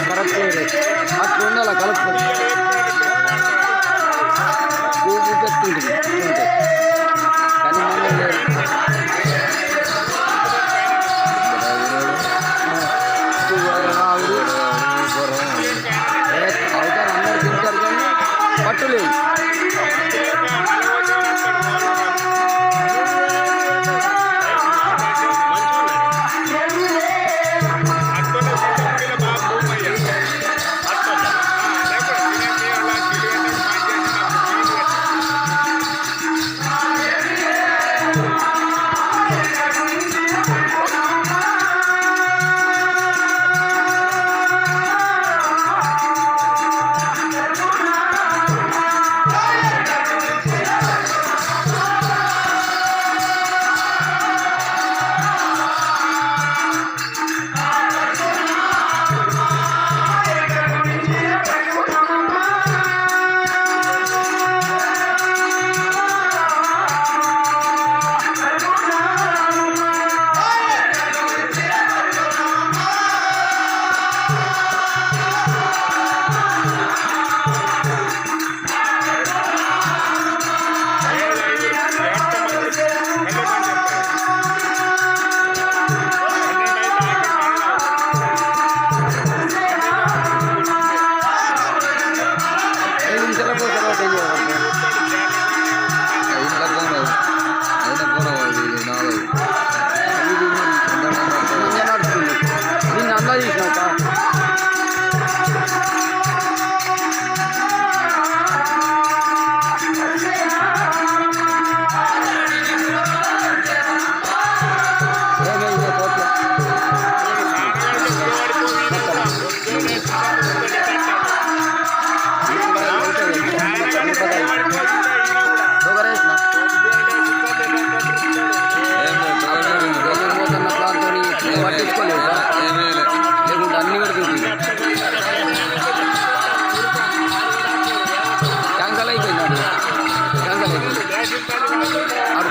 Correct అట్లా ఉండాలి కలుపుకొని పువ్వు పెట్టుకుంటుంది కానీ మనం లేదు అవుతారు అందరు తింటారు కానీ పట్టు లేదు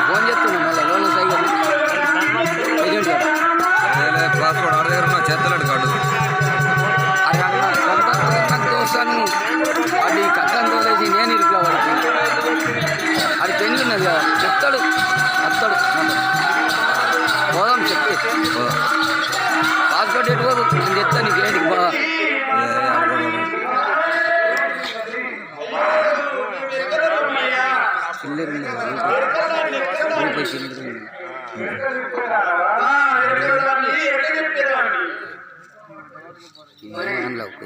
ఫోన్ చేస్తున్నా మళ్ళీ లోన్ సైకిల్ పాస్పోర్ట్ ఆడ దగ్గర చేతలాడు కాడు నాకు దోస్తాను అది కట్టం తోలేసి నేను ఇట్లా వాడికి అది పెళ్ళి ఉన్నది కదా చెప్తాడు వస్తాడు పోదాం చెప్పి పాస్పోర్ట్ ఎటు పోదు నేను చెప్తాను నీకు ఏంటి బాగా చిల్లర అందులో ఒక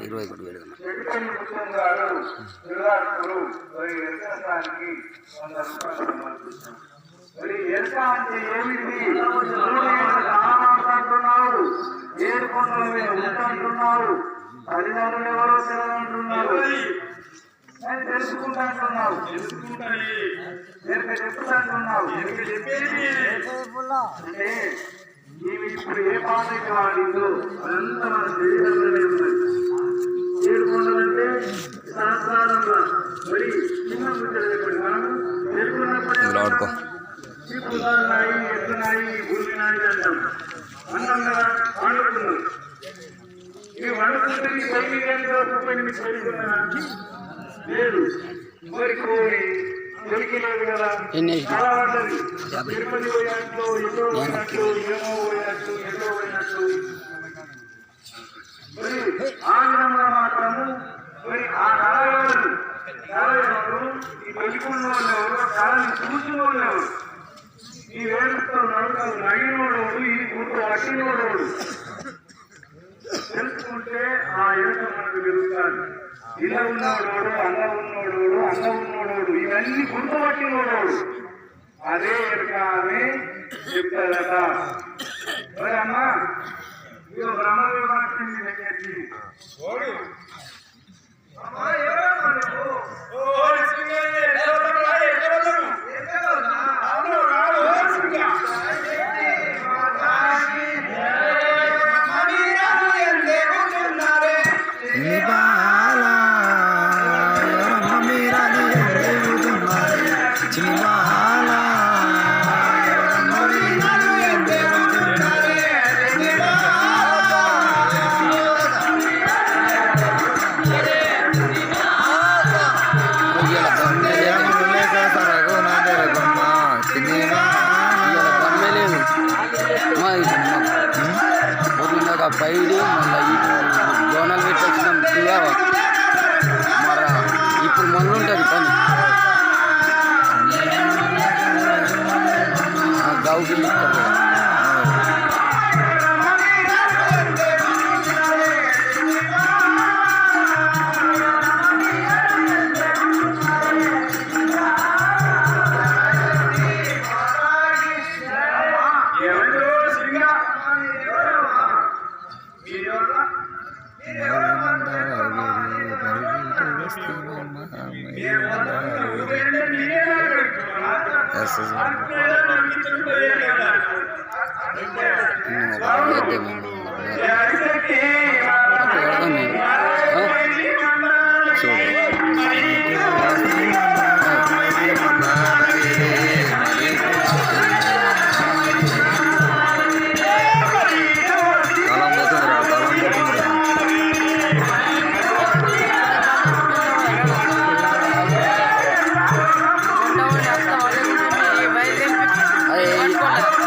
21 వేలు తల్లిదండ్రులు ఎవరో తెలంటున్నారు నేను తెలుసుకుంటాంటున్నావు చెప్తాంటున్నావు అంటే ఈమె ఇప్పుడు ఏ పాటకి వాడిందో అదంతా మన శరీరంలోనే ఉన్నాయి. 7 కొండలంటే సాధారణంగా మరి చిన్న ముచ్చట మనం తెలుగున్నప్పుడే నాయి ఎత్తునాయి భూమి నాయి అంటాం అందంగా వండుకున్నాం. ఇవి వండుకుంటే ఈ 9 చదువుకున్నా లేదు మరి కోరి దొరికిలేదు కదా చాలా పడ్డది. తిరుపతి పోయినట్లు ఎన్నో పోయినట్లు ఏమో పోయినట్లు ఎన్నో పోయినట్లు మరి ఆ విధంగా మాత్రము మరి ఆ కళాకారులు ఈ పెళ్లికున్న వాళ్ళు ఎవరు కళని చూసిన వాళ్ళు ఎవరు ఈ వేడుకతో నగినోడు ఈ గుర్తు పట్టినోడు తెలుసుకుంటే ఆ ఎరుక మనకు తెలుస్తాడు. ఇలా ఉన్నోడు అన్న ఉన్నోడు అన్న ఉన్నోడు ఇవన్నీ గుర్తుపట్టినోడు అదే ఎరుక అని చెప్తారట. మరి అమ్మ ఇక బ్రహ్మ విభాషింది దగ్గరికి ఇవాళ దమ్మే లేదు పొద్దున్నాక పైడి మళ్ళీ జోనల్ పెట్టొచ్చినాం తీయావా మరి ఇప్పుడు మొన్న ఉంటుంది పని గౌకి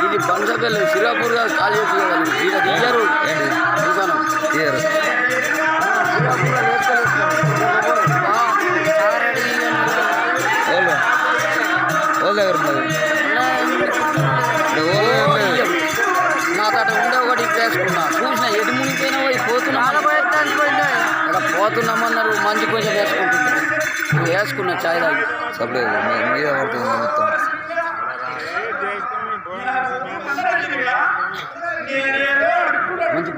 ఇది బంజపల్లి సిరాపూర్ ఖాళీ చేయగలరు ఇక్కడ తీయరు దుకాణం తీయరు నాకు అక్కడ ఉండే ఒకటి వేసుకున్నా చూసిన ఎటు మునిగిపోయినా పోతున్నా అక్కడ పోతున్నామన్నారు మంచి కొంచెం వేసుకుంటున్నారు వేసుకున్నా చాయ్ తాగి సపడే మీద పడుతుంది మొత్తం మంచి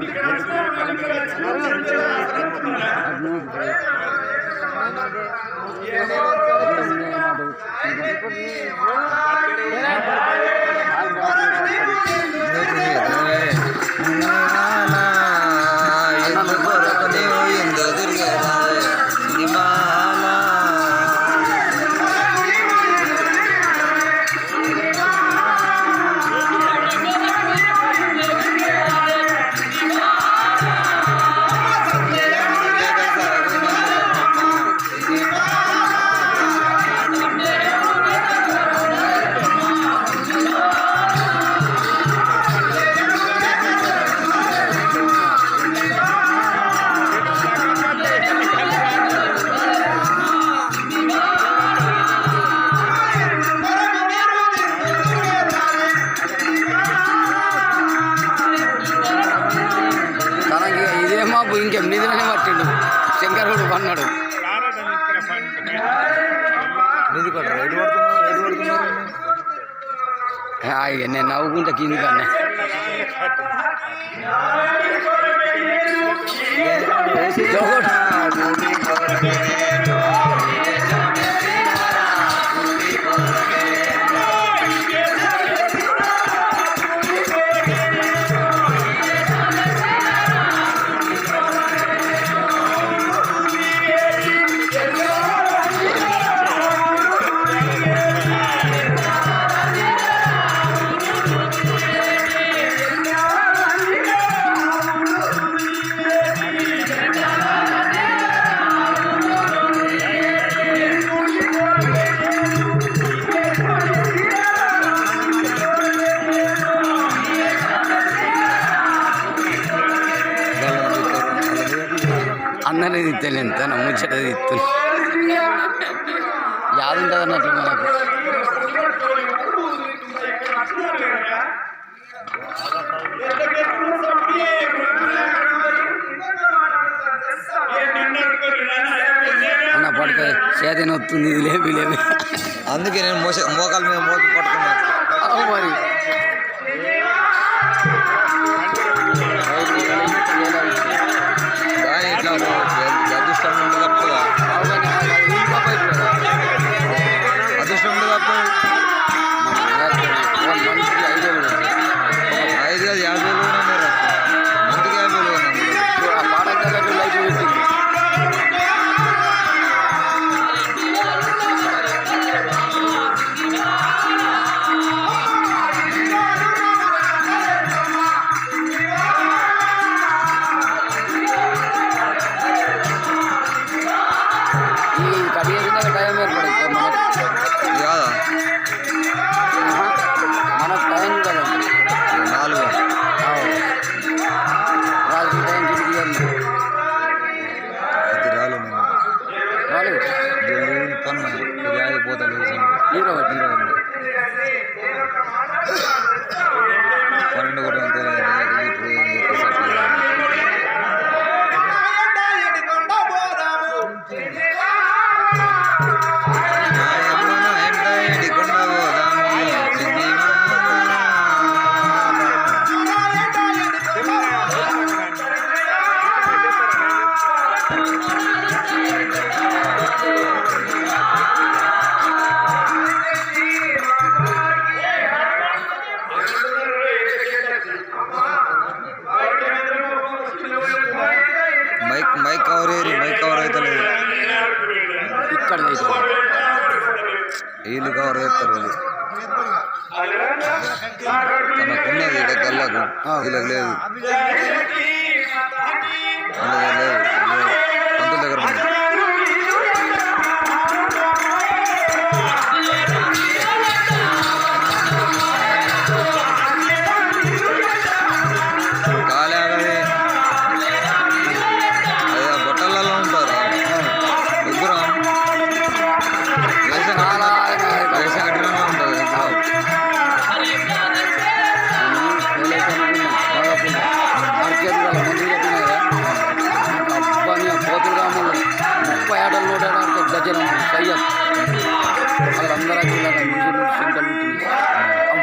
ఇంకేం నిధులనే పట్టిండు శంకరుడు పన్నాడు నేను నవ్వుకుంటా కింది కన్నా అందరినీ తిత్తాను ఎంత ముచ్చట తిత్తాను యాదుంటుంది అన్నట్లు మనకు అన్న పడుక చేతి నొత్తుంది ఇది లేపి లేపి అందుకే నేను మోకాల మీద మోపి పట్టుకున్నాను మరి అదృష్టం ఉంది తప్ప అదృష్టం ఉంది తప్ప 5 50 మంత్కి 50 ఆ పాడగలకు లైఫ్ పెట్టింది చేస్తారు వాళ్ళు. తనకున్నది ఇక్కడ గల్లకు వీళ్ళకి లేదు. పంతుల దగ్గర ఉంది.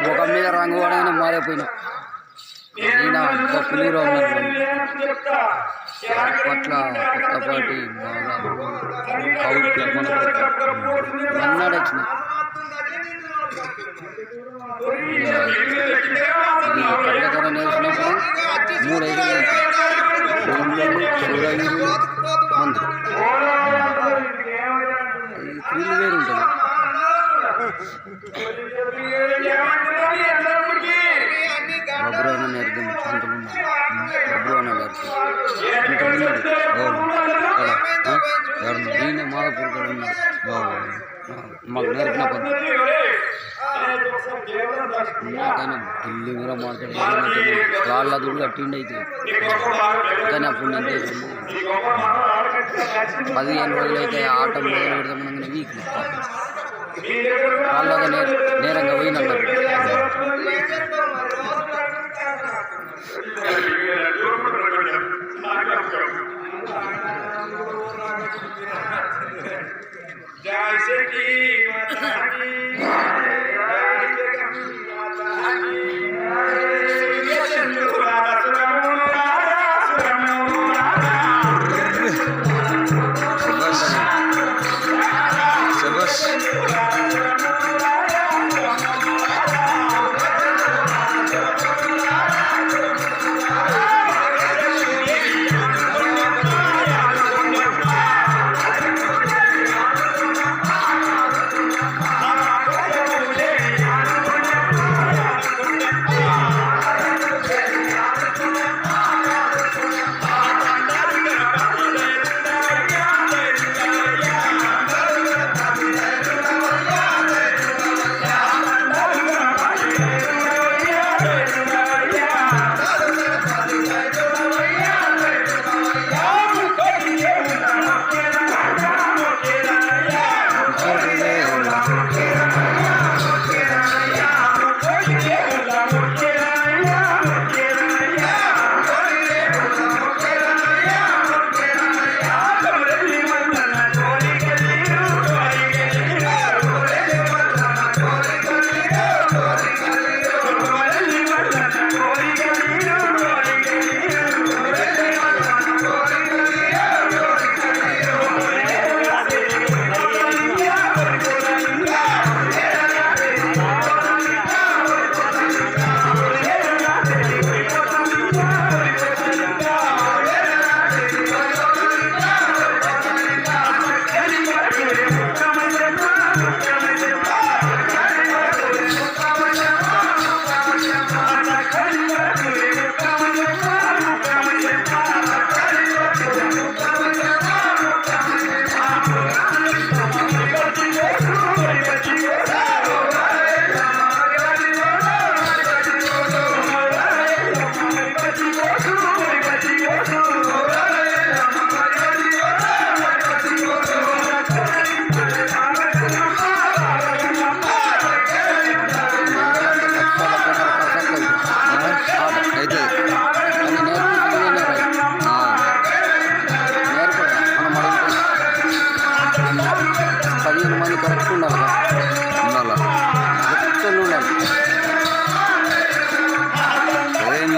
ముఖం మీద రంగు పడగానే మారిపోయినా పిల్లలు ఉన్నారు పట్ల కొత్తపాటి మన్నాడు కళ్ళకర నేర్చినప్పుడు 3 5 మంది క్రీలు వేరు ఉంటుంది. బబ్రువన నేర్చుకుని పంతులు బబ్రువన నేర్చుకుని ఈయన మాధపూర్ కూడా ఉన్నాడు. మాకు నేర్పిన పంతులు నాకైనా ఢిల్లీ కూడా మాట్లాడుతుంది వాళ్ళ దుడ్డు కట్టిండి అయితే కానీ అప్పుడు నేను 15 రోజులు అయితే ఆట మొదలు పెడదామనగానే వీక్ వాళ్ళగా నేరంగా పోయినన్నారు.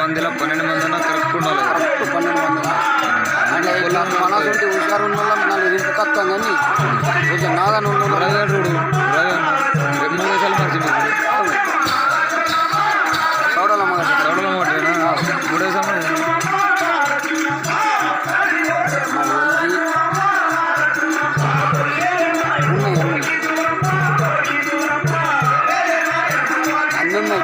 మందిలో 12 మంది కరెక్ట్ ఉండాలి. కరెక్ట్ 12 మంది అంటే ఇలా మనసుంటే హుషారు ఉన్న వాళ్ళం 4 ఇంటికి వస్తాం కానీ కొంచెం నాగానే ఉన్న చౌడలమ్మ మూడే సమయం ఉన్నాయి అన్నీ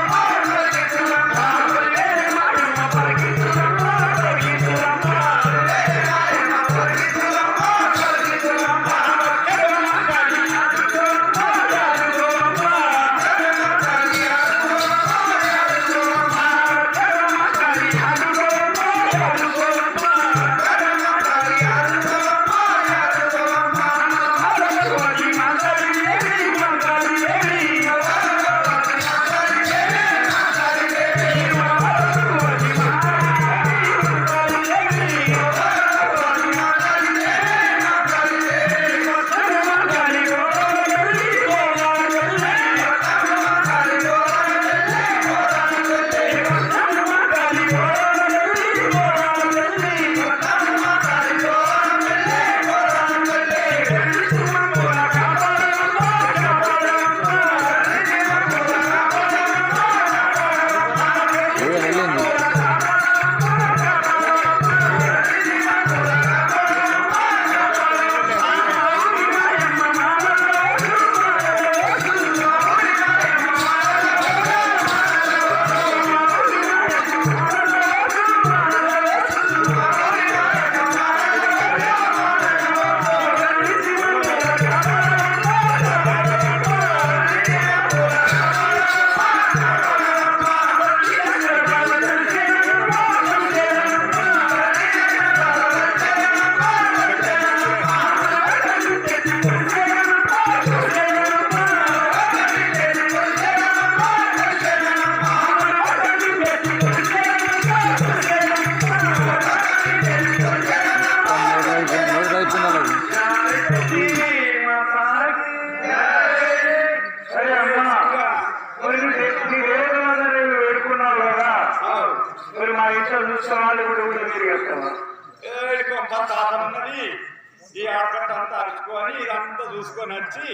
ఉన్నాయి. ఈ ఆకట్ అంతా అరుచుకొని ఇదంతా చూసుకొని వచ్చి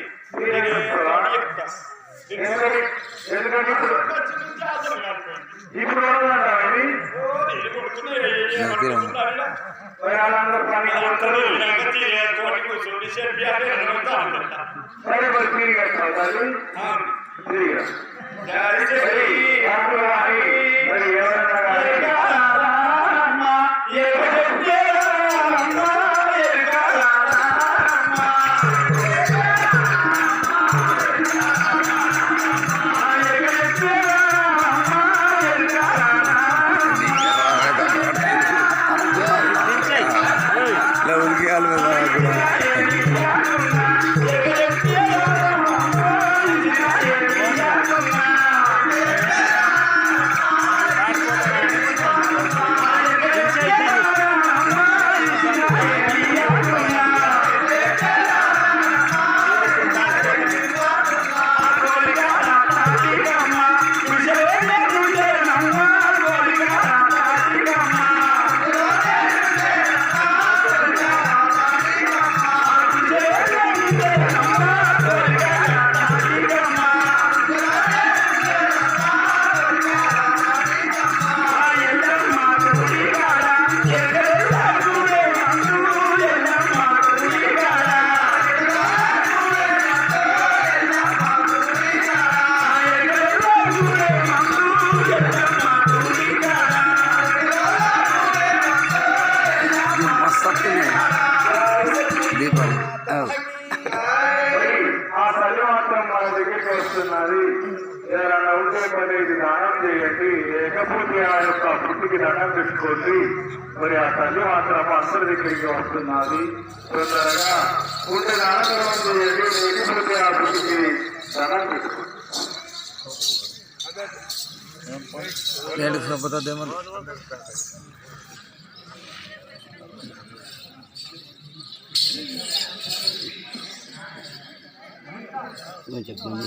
దానం చేయండి, లేకపోతే ఆ యొక్క పుట్టికి దండం పెట్టుకోండి. మరి ఆ తల్లి మాత్రం అందరి దగ్గరికి వస్తున్నది. తొందరగా పుట్టి దానం చేయండి, లేకపోతే ఆ పుట్టికి దండం పెట్టుకోండి. చెప్పండి.